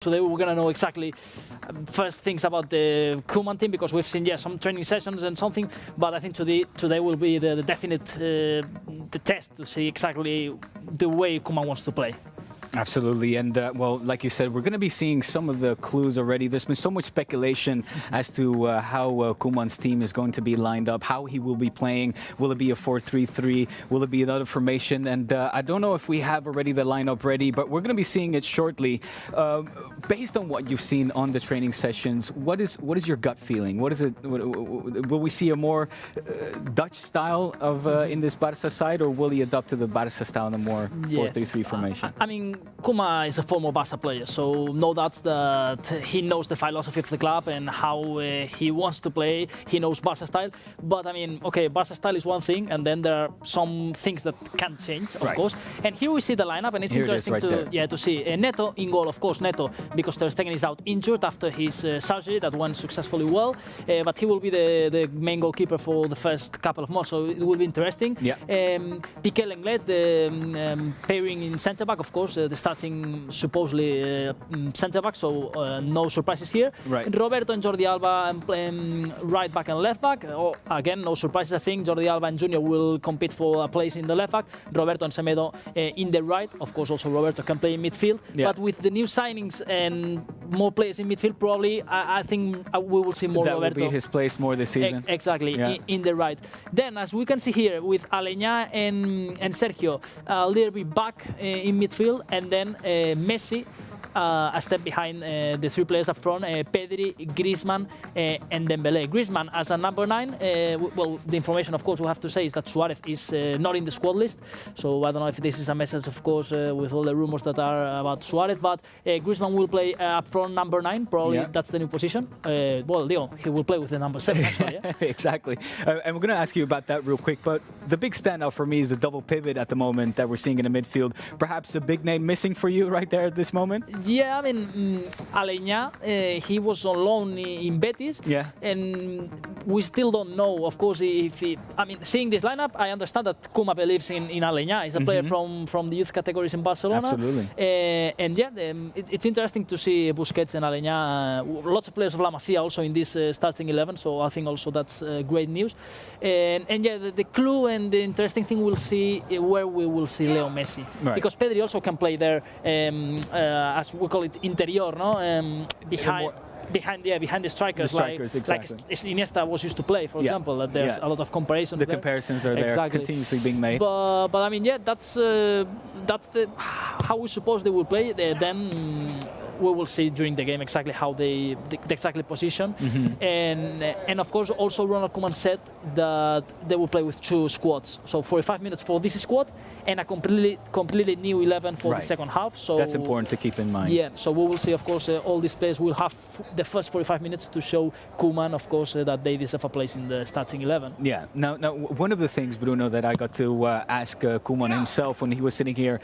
today we're going to know exactly first things about the Koeman team, because we've seen some training sessions and something, but I think today will be the definite the test to see exactly the way Koeman wants to play. Absolutely, and well, like you said, we're going to be seeing some of the clues already. There's been so much speculation as to how Koeman's team is going to be lined up, how he will be playing. Will it be a 4-3-3? Will it be another formation? And I don't know if we have already the lineup ready, but we're going to be seeing it shortly. Based on what you've seen on the training sessions, what is your gut feeling? What is it? Will we see a more Dutch style of in this Barca side, or will he adopt to the Barca style in a more 4-3-3 formation? I mean, Koeman is a former Barca player, so no doubts that he knows the philosophy of the club and how he wants to play. He knows Barca style, but I mean, okay, Barca style is one thing, and then there are some things that can change, of course. And here we see the lineup, and it's interesting to see Neto in goal, of course. Neto, because Ter Stegen is out injured after his surgery that went successfully well, but he will be the main goalkeeper for the first couple of months, so it will be interesting. Piqué Lenglet, the pairing in centre back, of course. The starting supposedly centre back, so no surprises here. Roberto and Jordi Alba playing right back and left back. Again, no surprises. I think Jordi Alba and Junior will compete for a place in the left back. Roberto and Semedo in the right. Of course, also Roberto can play in midfield. But with the new signings and more players in midfield, probably I think we will see more Roberto. That will be his place more this season. Exactly, in the right. Then, as we can see here, with Aleñá and Sergio a little bit back in midfield, and then Messi a step behind the three players up front, Pedri, Griezmann, and Dembélé. Griezmann as a number 9. Well, the information, of course, we have to say is that Suarez is not in the squad list. So I don't know if this is a message, of course, with all the rumors that are about Suarez. But Griezmann will play up front number 9. Probably that's the new position. Well, Leo, he will play with the number 7. Actually, Exactly. And we're going to ask you about that real quick. But the big standout for me is the double pivot at the moment that we're seeing in the midfield. Perhaps a big name missing for you right there at this moment? Yeah, I mean, Aleñá, he was on loan in Betis, and we still don't know, of course, if he... I mean, seeing this lineup, I understand that Koeman believes in Aleñá. He's a player from the youth categories in Barcelona. Absolutely. And yeah, it's interesting to see Busquets and Aleñá. Lots of players of La Masia also in this starting 11, so I think also that's great news. And yeah, the clue and the interesting thing we'll see where we will see Leo Messi. Because Pedri also can play there, as we call it, interior, no? Behind the strikers, like Iniesta was used to play, for example. That there's a lot of comparisons. The comparisons are there, continuously being made. But I mean, yeah, that's how we suppose they will play. Then we will see during the game exactly how the exactly position. And of course, also Ronald Koeman said that they will play with 2 squads. So 45 minutes for this squad and a completely new 11 for the second half. So that's important to keep in mind. Yeah, so we will see, of course, all these players will have the first 45 minutes to show Koeman, of course, that they deserve a place in the starting 11. Yeah. Now, one of the things, Bruno, that I got to ask Koeman himself when he was sitting here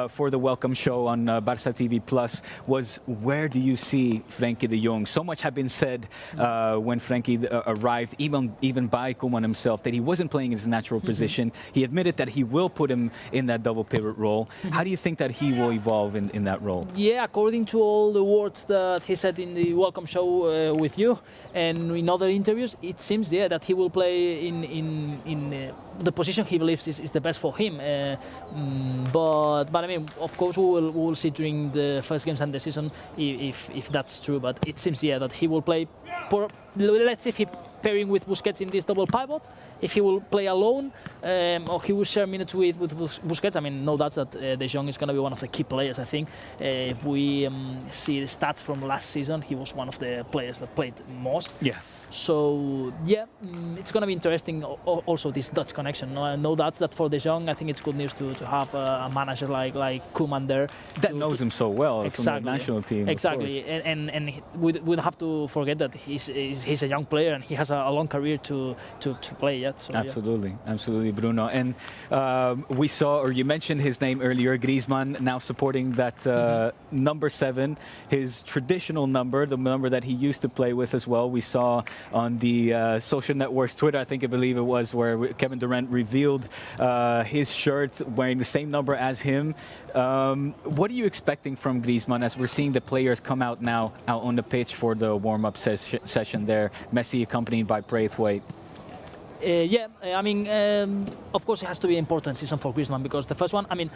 for the welcome show on Barca TV Plus was, where do you see Frenkie de Jong? So much had been said when Frenkie arrived, even by Koeman himself, that he wasn't playing his natural position. He admitted that he will put him in that double pivot role. How do you think that he will evolve in that role? Yeah, according to all the words that he said in the welcome show with you and in other interviews, it seems that he will play in the position he believes is the best for him. But I mean, of course, we will see during the first games and the season if that's true. But it seems that he will play. Let's see if he pairing with Busquets in this double pivot, if he will play alone, or he will share minutes with Busquets. I mean, no doubt that De Jong is going to be one of the key players, I think. If we see the stats from last season, he was one of the players that played most. Yeah. So, yeah, it's going to be interesting, also, this Dutch connection. No doubts that for De Jong, I think it's good news to have a manager like Koeman there. That knows him so well from the national team. Exactly. And we don't have to forget that he's a young player and he has a long career to play yet. So, Absolutely, Bruno. And we saw, or you mentioned his name earlier, Griezmann, now supporting that number 7, his traditional number, the number that he used to play with as well. We saw on the social networks, Twitter, I believe it was, where Kevin Durant revealed his shirt wearing the same number as him. What are you expecting from Griezmann as we're seeing the players come out now out on the pitch for the warm-up session there? Messi accompanied by Braithwaite. I mean, of course, it has to be an important season for Griezmann because the first one, I mean,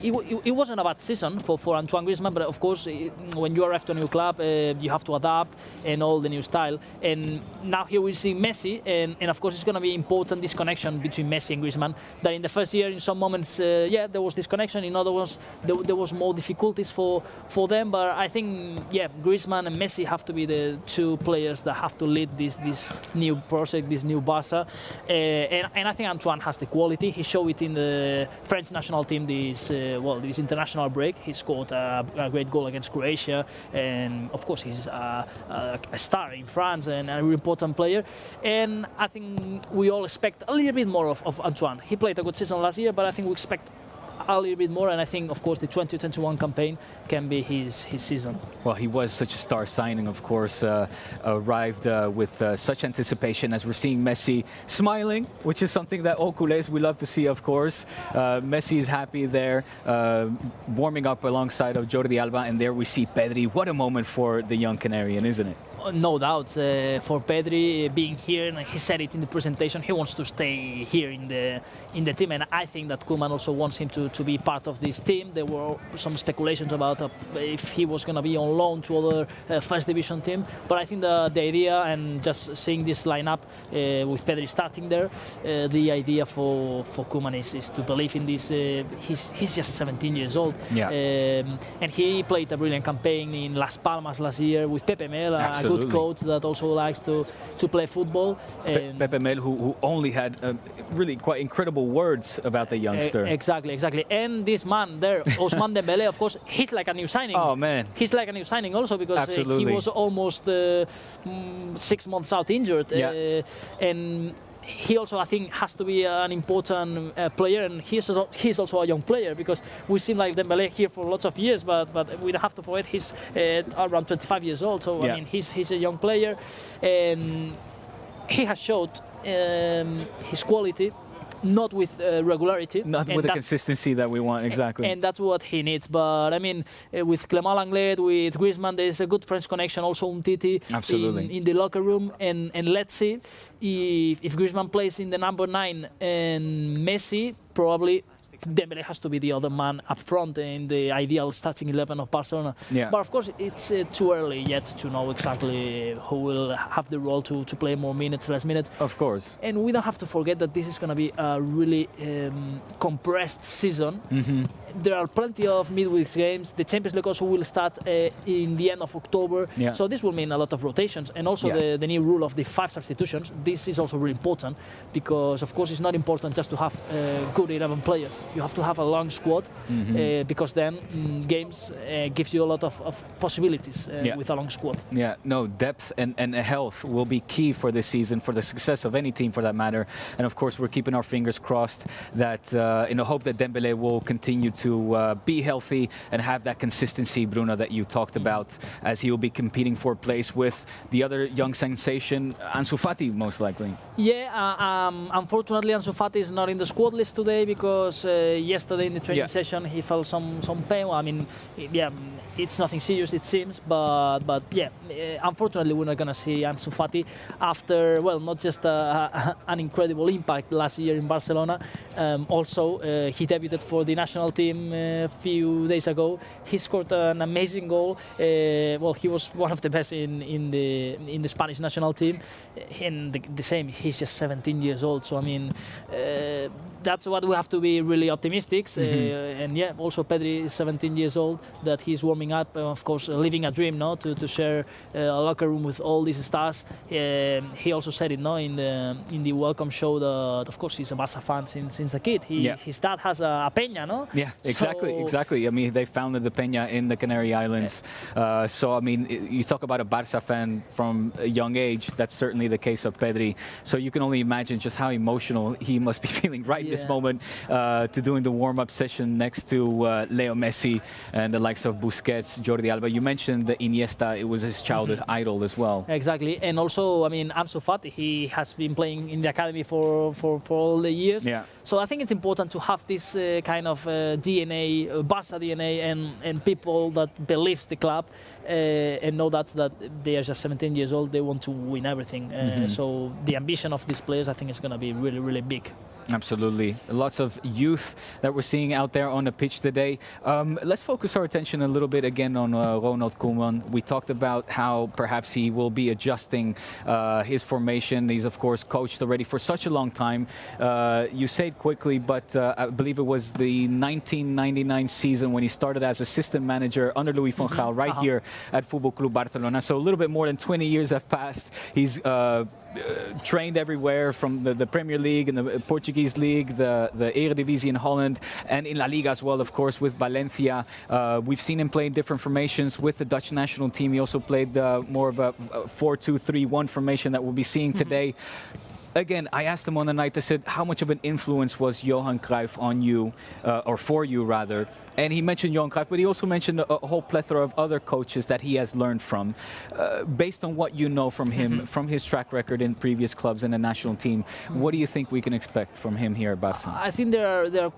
it wasn't a bad season for Antoine Griezmann, but of course, when you arrive to a new club, you have to adapt and all the new style. And now here we see Messi, and of course, it's going to be important, this connection between Messi and Griezmann, that in the first year, in some moments, there was this connection, in other ones, there was more difficulties for them, but I think, Griezmann and Messi have to be the 2 players that have to lead this new project, this new Barca. And I think Antoine has the quality. He showed it in the French national team this international break. He scored a great goal against Croatia, and of course he's a star in France and a really important player. And I think we all expect a little bit more of Antoine. He played a good season last year, but I think we expect a little bit more, and I think, of course, the 2021 campaign can be his season. Well, he was such a star signing, of course, arrived with such anticipation as we're seeing Messi smiling, which is something that all culés we love to see, of course. Messi is happy there, warming up alongside of Jordi Alba, and there we see Pedri. What a moment for the young Canarian, isn't it? No doubt, for Pedri being here, and he said it in the presentation, he wants to stay here in the team, and I think that Koeman also wants him to be part of this team. There were some speculations about if he was going to be on loan to other first division team, but I think the idea, and just seeing this lineup with Pedri starting there, the idea for Koeman is to believe in this. He's just 17 years old, and he played a brilliant campaign in Las Palmas last year with Pepe Mel, a good coach that also likes to play football. Pepe Mel, who only had really quite incredible words about the youngster. Exactly. And this man there, Ousmane Dembélé, of course, he's like a new signing. Oh, man. He's like a new signing also because he was almost 6 months out injured. And he also, I think, has to be an important player, and he's also a young player because we seem like Dembélé here for lots of years, but we don't have to forget he's around 25 years old. So I mean, he's a young player, and he has showed his quality. Not with regularity. Not with the consistency that we want, exactly. And that's what he needs. But, I mean, with Clément Lenglet, with Griezmann, there's a good French connection, also Umtiti in the locker room. And let's see if Griezmann plays in the number 9 and Messi, probably Dembélé has to be the other man up front in the ideal starting 11 of Barcelona. But of course, it's too early yet to know exactly who will have the role to play more minutes, less minutes. Of course. And we don't have to forget that this is going to be a really compressed season. There are plenty of midweek games. The Champions League also will start in the end of October. So this will mean a lot of rotations. And also the new rule of the 5 substitutions. This is also really important because, of course, it's not important just to have good 11 players. You have to have a long squad because then games gives you a lot of possibilities with a long squad. No, depth and health will be key for this season, for the success of any team for that matter. And of course, we're keeping our fingers crossed that in the hope that Dembélé will continue to be healthy and have that consistency, Bruno, that you talked about, as he will be competing for place with the other young sensation, Ansu Fati, most likely. Unfortunately, Ansu Fati is not in the squad list today because yesterday in the training session he felt some pain. I mean, it's nothing serious, it seems, but unfortunately we're not gonna see Ansu Fati after, well, not just an incredible impact last year in Barcelona. Also, he debuted for the national team a few days ago. He scored an amazing goal. Well, he was one of the best in the Spanish national team, and the same. He's just 17 years old. So I mean, that's what we have to be really optimistic. And also Pedri is 17 years old. That he's warming up. Of course, living a dream, no, to share a locker room with all these stars. He also said it, no, in the welcome show that of course he's a Barca fan since a kid. His dad has a peña, no? Exactly. I mean, they founded the Peña in the Canary Islands. So, I mean, you talk about a Barca fan from a young age. That's certainly the case of Pedri. So you can only imagine just how emotional he must be feeling right in this moment to doing the warm-up session next to Leo Messi and the likes of Busquets, Jordi Alba. You mentioned the Iniesta. It was his childhood idol as well. Exactly. And also, I mean, Ansu Fati, he has been playing in the academy for all the years. Yeah. So I think it's important to have this kind of DNA, Barca DNA, and people that believes the club and know that they are just 17 years old. They want to win everything. So the ambition of these players, I think, is going to be really, really big. Absolutely. Lots of youth that we're seeing out there on the pitch today. Let's focus our attention a little bit again on Ronald Koeman. We talked about how perhaps he will be adjusting his formation. He's, of course, coached already for such a long time. You say it quickly, but I believe it was the 1999 season when he started as assistant manager under Louis van Gaal right here at Football Club Barcelona. So a little bit more than 20 years have passed. He's trained everywhere from the Premier League and the Portuguese League, the Eredivisie in Holland, and in La Liga as well, of course, with Valencia. We've seen him play in different formations with the Dutch national team. He also played more of a 4-2-3-1 formation that we'll be seeing today. Again, I asked him on the night, I said, how much of an influence was Johan Cruyff on you, or for you rather? And he mentioned Johan Cruyff, but he also mentioned a whole plethora of other coaches that he has learned from. Based on what you know from him, from his track record in previous clubs and the national team, what do you think we can expect from him here at Barca? I think there are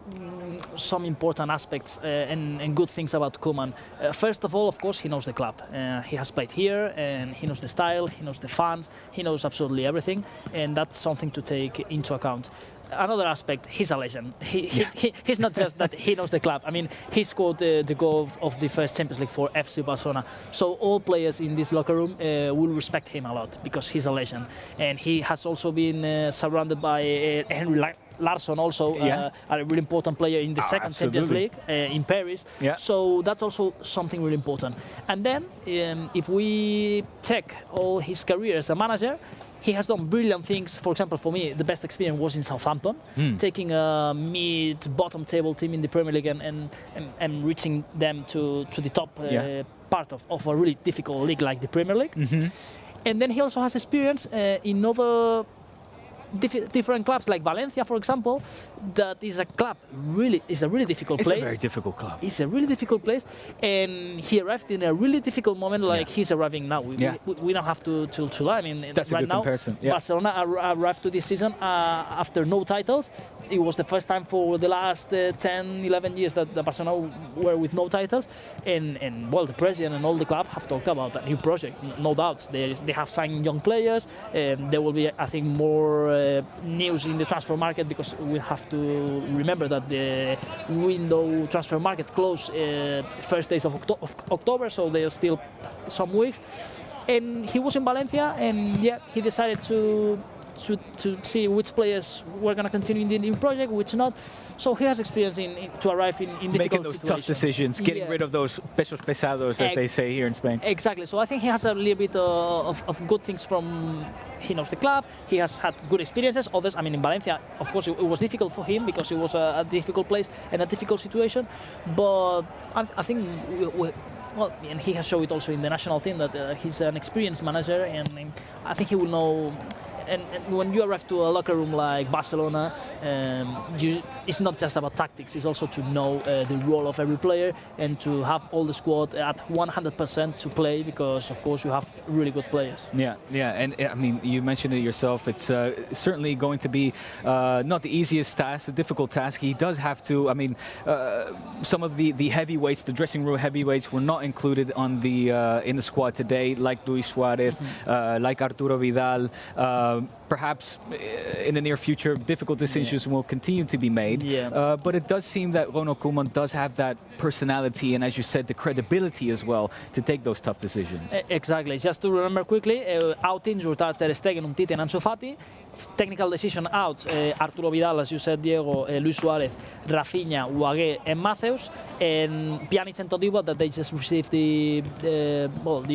some important aspects and good things about Koeman. First of all, of course, he knows the club. He has played here, and he knows the style, he knows the fans, he knows absolutely everything, and that's something to take into account. Another aspect, he's a legend. He's not just that he knows the club. I mean, he scored the goal of the first Champions League for FC Barcelona. So all players in this locker room will respect him a lot because he's a legend. And he has also been surrounded by Henry Larsson, also a really important player in the second Champions League in Paris. Yeah. So that's also something really important. And then if we check all his career as a manager, he has done brilliant things. For example, for me, the best experience was in Southampton, taking a mid-bottom table team in the Premier League and reaching them to the top part of a really difficult league like the Premier League. And then he also has experience in other different clubs like Valencia, for example. That is a club is a really difficult place. It's a very difficult club. It's a really difficult place, and he arrived in a really difficult moment, like he's arriving now. We don't have to lie. I mean, that's right a good now, comparison. Barcelona arrived to this season after no titles. It was the first time for the last 10, 11 years that the Barcelona were with no titles, and well, the president and all the club have talked about a new project. No doubts, they have signed young players. There will be, I think, more news in the transfer market, because we have to remember that the window transfer market closed first days of October, so there's still some weeks. And he was in Valencia, and he decided to see which players were going to continue in the new project, which not. So he has experience to arrive in difficult making those tough decisions, getting rid of those pesos pesados, as they say here in Spain. Exactly. So I think he has a little bit of good things from. He knows the club. He has had good experiences. Others, I mean, in Valencia, of course, it was difficult for him because it was a difficult place and a difficult situation. But I think well, and he has shown it also in the national team that he's an experienced manager, and I think he will know. And when you arrive to a locker room like Barcelona, it's not just about tactics. It's also to know the role of every player and to have all the squad at 100% to play, because, of course, you have really good players. Yeah. And I mean, you mentioned it yourself. It's certainly going to be not the easiest task, a difficult task. He does have to. I mean, some of the heavyweights, the dressing room heavyweights, were not included on the in the squad today, like Luis Suarez, like Arturo Vidal. Perhaps in the near future, difficult decisions will continue to be made. But it does seem that Ronald Koeman does have that personality and, as you said, the credibility as well to take those tough decisions. Exactly. Just to remember quickly, out injured are Ter Stegen, Umtiti and Ansu Fati. technical decision out, Arturo Vidal, as you said, Diego, Luis Suarez, Rafinha, Wagué, and Matheus, and Pjanic and Todibo, that they just received the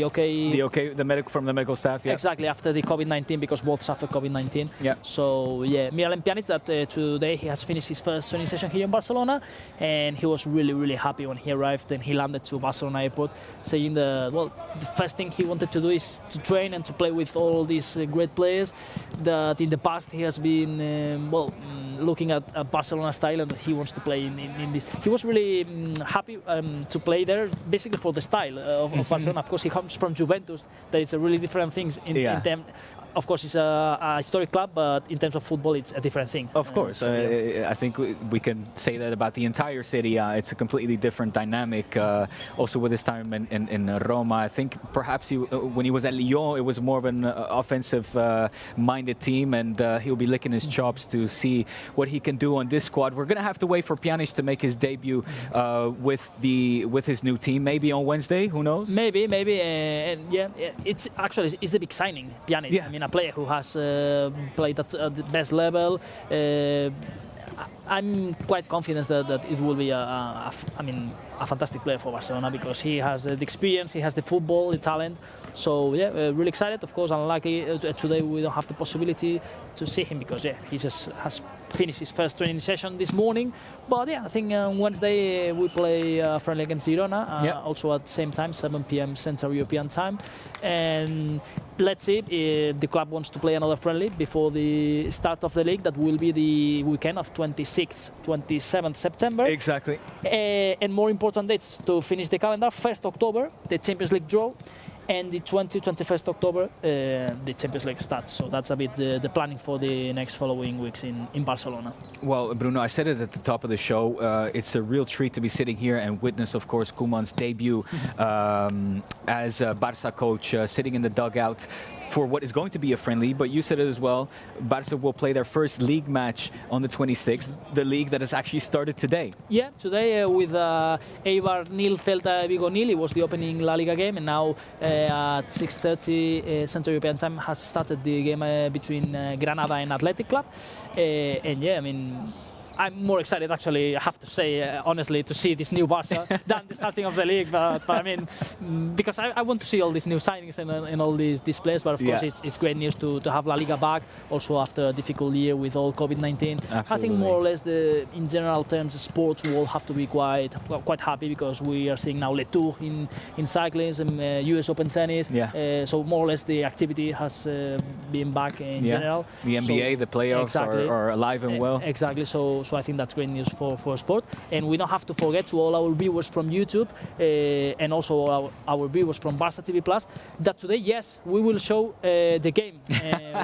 okay. The okay, from the medical staff, yeah. Exactly, after the COVID-19, because both suffered COVID-19. Yeah. So, yeah, Miralem Pjanic, that today he has finished his first training session here in Barcelona, and he was really, really happy when he arrived and he landed to Barcelona airport, saying the first thing he wanted to do is to train and to play with all these great players that in the past he has been, looking at Barcelona style, and that he wants to play in this. He was really happy to play there, basically for the style of Barcelona. Of course, he comes from Juventus, that it's a really different things in terms. Of course, it's a historic club, but in terms of football, it's a different thing. Of course. I think we can say that about the entire city. It's a completely different dynamic. Also with his time in Roma, I think perhaps when he was at Lyon, it was more of an offensive-minded team, and he'll be licking his chops to see what he can do on this squad. We're going to have to wait for Pjanic to make his debut with his new team, maybe on Wednesday. Who knows? Maybe. And yeah, it's a big signing, Pjanic. Yeah. I mean, a player who has played at the best level. I'm quite confident that it will be a fantastic player for Barcelona, because he has the experience, he has the football, the talent. So yeah, really excited. Of course, unlucky today we don't have the possibility to see him, because he just has finished his first training session this morning. But yeah, I think on Wednesday we play friendly against Girona, also at the same time, 7 p.m. Central European time. And let's see if the club wants to play another friendly before the start of the league. That will be the weekend of 26th, 27th September. Exactly. And more important dates to finish the calendar: 1st October, the Champions League draw, and the 21st October, the Champions League starts. So that's a bit the planning for the next following weeks in Barcelona. Well, Bruno, I said it at the top of the show. It's a real treat to be sitting here and witness, of course, Koeman's debut as a Barca coach, sitting in the dugout for what is going to be a friendly. But you said it as well, Barca will play their first league match on the 26th, the league that has actually started today. Yeah, today with Eibar nil, Celta Vigo nil. It was the opening La Liga game, and now at 6:30 Central European time has started the game between Granada and Athletic Club. And yeah, I mean, I'm more excited, actually, I have to say, honestly, to see this new Barca than the starting of the league. But I mean, because I want to see all these new signings and all these players. But of course, it's great news to have La Liga back, also after a difficult year with all COVID-19. I think more or less, in general terms, the sports will have to be quite happy, because we are seeing now Le Tour in cycling and US Open tennis. So more or less the activity has been back in general. The NBA, the playoffs are alive and well. Exactly. So I think that's great news for sport. And we don't have to forget, to all our viewers from YouTube and also our viewers from Barca TV Plus, that today, yes, we will show the game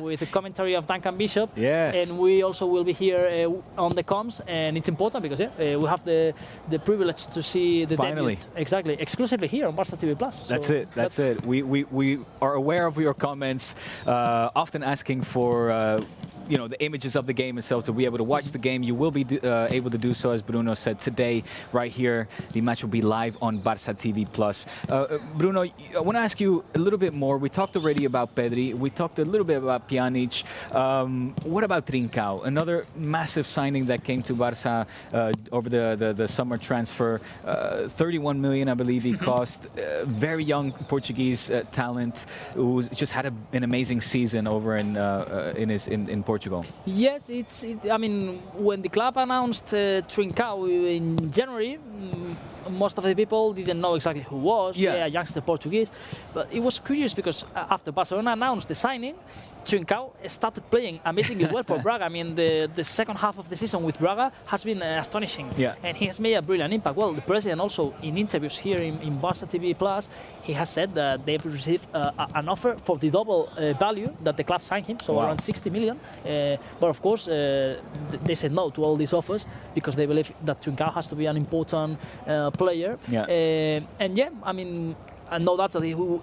with the commentary of Duncan Bishop. Yes. And we also will be here on the comms, and it's important because we have the privilege to see the finally debut. Exactly, exclusively here on Barca TV Plus. That's it. We are aware of your comments, often asking for the images of the game itself, to be able to watch the game. You will be able to do so, as Bruno said, today, right here. The match will be live on Barca TV Plus. Bruno, I want to ask you a little bit more. We talked already about Pedri. We talked a little bit about Pjanic. What about Trincao? Another massive signing that came to Barca over the summer transfer. 31 million, I believe he cost. Very young Portuguese talent who's just had an amazing season over in Portugal. Yes, I mean, when the club announced Trincao in January, most of the people didn't know exactly who was. A youngster Portuguese. But it was curious because after Barcelona announced the signing, Trincao started playing amazingly well for Braga. I mean, the second half of the season with Braga has been astonishing. And he has made a brilliant impact. Well, the president also, in interviews here in Barca TV Plus, he has said that they've received an offer for the double value that the club signed him, so around 60 million. But of course, they said no to all these offers because they believe that Trincao has to be an important player. And yeah, I mean, I know that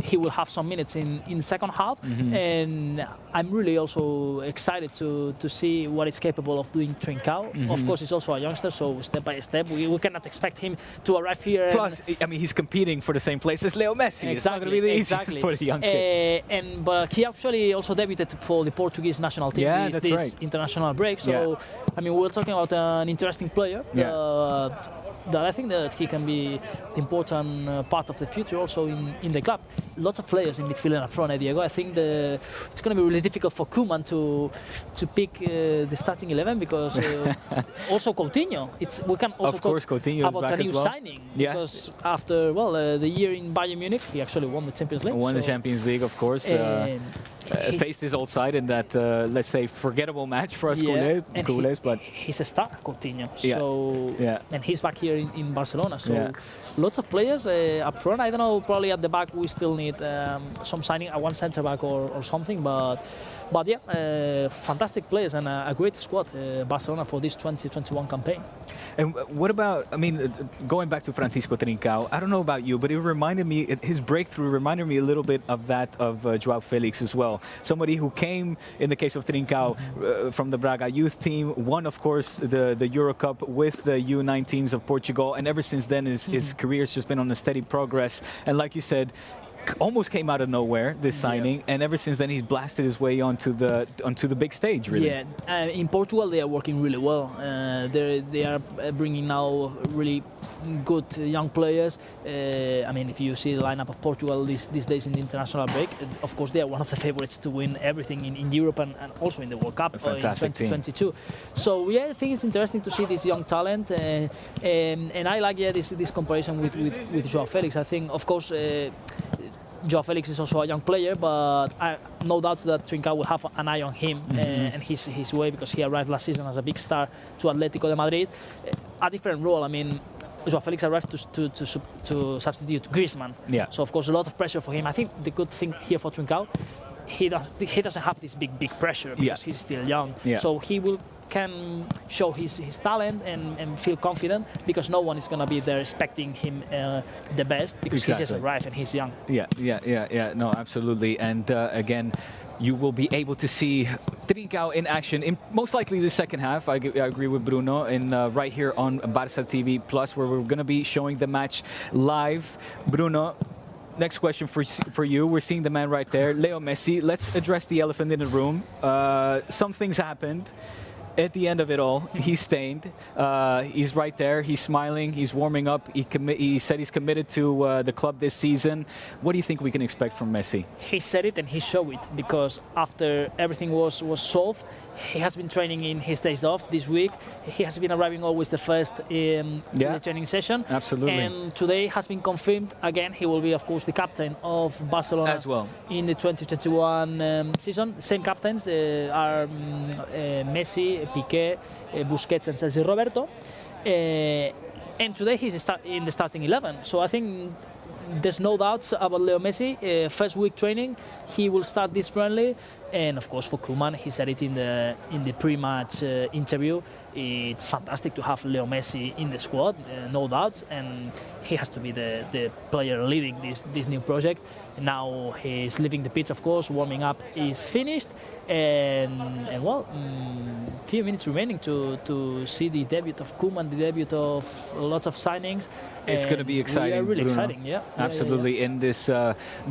he will have some minutes in second half, and I'm really also excited to see what he's capable of doing Trincao. Of course, he's also a youngster, so step by step, we cannot expect him to arrive here. Plus, I mean, he's competing for the same place as Leo Messi. It's not going to be the easiest for the young kid. But he actually also debuted for the Portuguese national team this international break. So, I mean, we're talking about an interesting player. That I think that he can be an important part of the future also in the club. Lots of players in midfield and up front, Diego. I think it's going to be really difficult for Koeman to pick the starting 11 because also Coutinho. We can also talk about a new signing because after the year in Bayern Munich, he actually won the Champions League. The Champions League, of course. Faced his old side in that, let's say, forgettable match for us culés, but he's a star, Coutinho. And he's back here in Barcelona. So lots of players up front. I don't know, probably at the back we still need some signing, one centre back or something. But yeah, fantastic players and a great squad, Barcelona, for this 2021 campaign. And what about, I mean, going back to Francisco Trincao, I don't know about you, but it reminded me, his breakthrough reminded me a little bit of that of Joao Felix as well. Somebody who came, in the case of Trincao, from the Braga youth team, won, of course, the Euro Cup with the U19s of Portugal, and ever since then his career's just been on a steady progress. And like you said, almost came out of nowhere, this signing, and ever since then he's blasted his way onto the big stage, really. Yeah, in Portugal they are working really well. They are bringing now really good young players. I mean, if you see the lineup of Portugal these days in the international break, of course they are one of the favorites to win everything in Europe and also in the World Cup in 2022. So yeah, I think it's interesting to see this young talent, and I like this comparison with Joao Felix. I think, of course, Joao Felix is also a young player, but no doubts that Trincao will have an eye on him and his way, because he arrived last season as a big star to Atletico de Madrid. A different role. I mean, Joao Felix arrived to substitute Griezmann. So of course a lot of pressure for him. I think the good thing here for Trincao, he doesn't have this big pressure because he's still young. So he can show his talent and feel confident, because no one is going to be there expecting him the best, because he just arrived and he's young. No, absolutely. And again, you will be able to see Trincao in action in most likely the second half. I agree with Bruno, in right here on Barca TV Plus, where we're going to be showing the match live. Bruno, next question for you. We're seeing the man right there, Leo Messi. Let's address the elephant in the room. Some things happened. At the end of it all, he's stained. He's right there. He's smiling. He's warming up. He said he's committed to the club this season. What do you think we can expect from Messi? He said it and he showed it, because after everything was solved, he has been training in his days off this week. He has been arriving always the first in the training session. Absolutely. And today has been confirmed again. He will be, of course, the captain of Barcelona as well in the 2021 season. Same captains are Messi, Piqué, Busquets, and Sergio Roberto. And today he's in the starting 11. So I think there's no doubts about Leo Messi. First week training, he will start this friendly, and of course for Koeman, he said it in the pre-match interview. It's fantastic to have Leo Messi in the squad, no doubts, and he has to be the player leading this new project. Now he's leaving the pitch, of course. Warming up is finished, and well, few minutes remaining to see the debut of Koeman, the debut of lots of signings. It's going to be exciting. Yeah, really Bruno. exciting. Yeah, absolutely. In this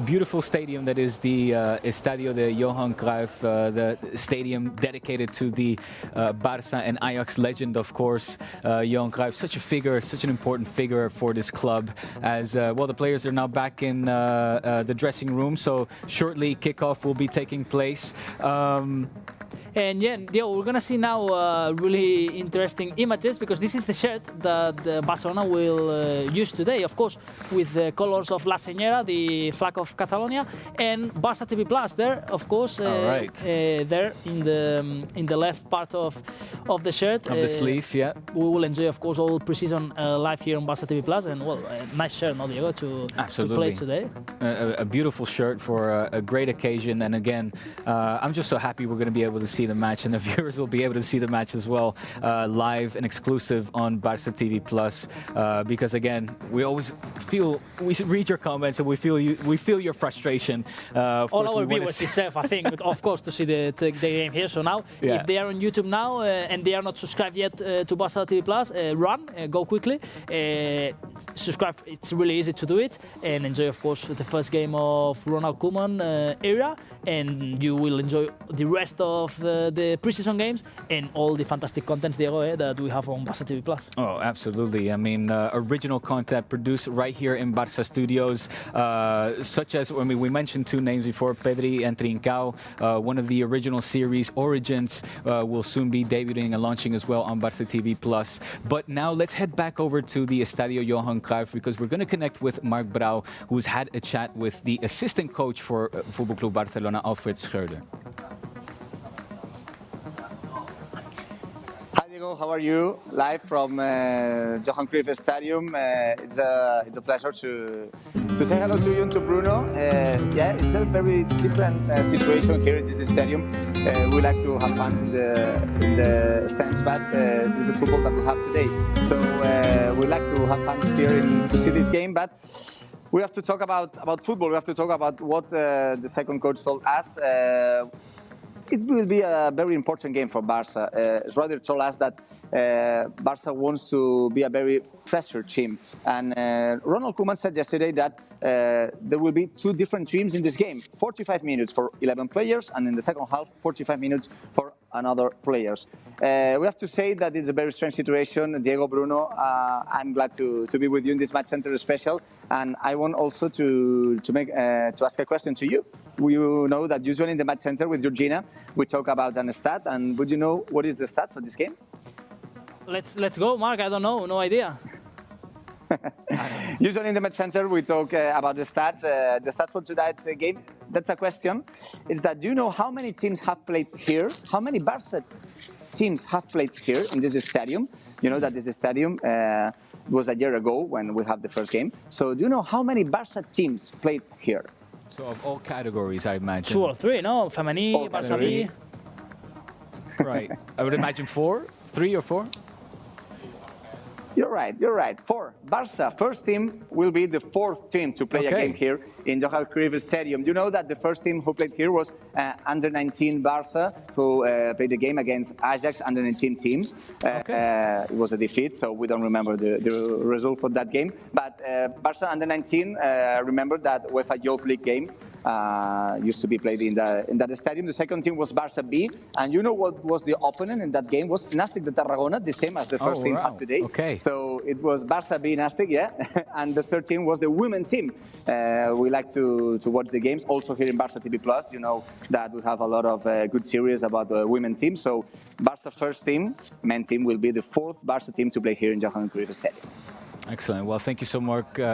beautiful stadium that is the Estadio de Johan Cruyff, the stadium dedicated to the Barca and Ajax legend, of course. Johan Cruyff, such a figure, such an important figure for this club. As well, the players are now back in the dressing room, so shortly kickoff will be taking place. And yeah, we're gonna see now really interesting images, because this is the shirt that Barcelona will use today, of course, with the colors of La Señera, the flag of Catalonia, and Barca TV Plus there, of course, there in the left part of the shirt. Of the sleeve, yeah. We will enjoy, of course, all pre-season live here on Barca TV Plus, and well, nice shirt, no, Diego, to play today. A beautiful shirt for a great occasion, and again, I'm just so happy we're going to be able to see see the match, and the viewers will be able to see the match as well, live and exclusive on Barca TV Plus. Because again, we always we read your comments and we feel your frustration. All our viewers deserve, I think, of course, to see the game here. So now, if they are on YouTube now and they are not subscribed yet to Barca TV Plus, go quickly, subscribe. It's really easy to do it, and enjoy, of course, the first game of Ronald Koeman era, and you will enjoy the rest of the preseason games and all the fantastic content, Diego, that we have on Barca TV Plus. Oh, absolutely. I mean, original content produced right here in Barca Studios, such as, I mean, we mentioned two names before, Pedri and Trincao. One of the original series, Origins, will soon be debuting and launching as well on Barca TV Plus. But now let's head back over to the Estadio Johan Cruyff, because we're going to connect with Mark Brau, who's had a chat with the assistant coach for Football Club Barcelona, Alfred Schreuder. Hi Diego, how are you? Live from Johan Cruyff Stadium. It's a pleasure to say hello to you and to Bruno. Yeah, it's a very different situation here in this stadium. We like to have fun in the stands, but this is the football that we have today. So we like to have fun here to see this game, but we have to talk about football. We have to talk about what the second coach told us. It will be a very important game for Barca. Schreuder told us that Barca wants to be a very pressure team. And Ronald Koeman said yesterday that there will be two different teams in this game. 45 minutes for 11 players, and in the second half, 45 minutes for another players. We have to say that it's a very strange situation. Diego, Bruno, I'm glad to be with you in this match center special. And I want also to ask a question to you. You know that usually in the match center with Georgina, we talk about an stat, and would you know what is the stat for this game? Let's go, Mark. I don't know, no idea. Usually in the match center we talk about the stats. The stat for tonight's game, that's a question. It's that, do you know how many teams have played here? How many Barca teams have played here in this stadium? You know that this stadium was a year ago when we had the first game. So do you know how many Barca teams played here? So of all categories, I imagine. 2 or 3, no? Femení, Barça B. Right. I would imagine 4, 3 or 4. You're right. 4. Barca, first team, will be the 4th team to play a game here in Johan Cruyff Stadium. You know that the first team who played here was under-19 Barca, who played the game against Ajax under-19 team. It was a defeat, so we don't remember the result for that game. But Barca under-19, remember that UEFA Youth League games used to be played in that stadium. The second team was Barca B, and you know what was the opponent in that game? Was Nastic de Tarragona, the same as the first team has today. So it was Barca B Nastic, and the third team was the women team. We like to watch the games also here in Barca TV Plus. You know that we have a lot of good series about the women team. So Barca first team, men team, will be the 4th Barca team to play here in Johan Cruyff Stadium. Excellent. Well, thank you so much.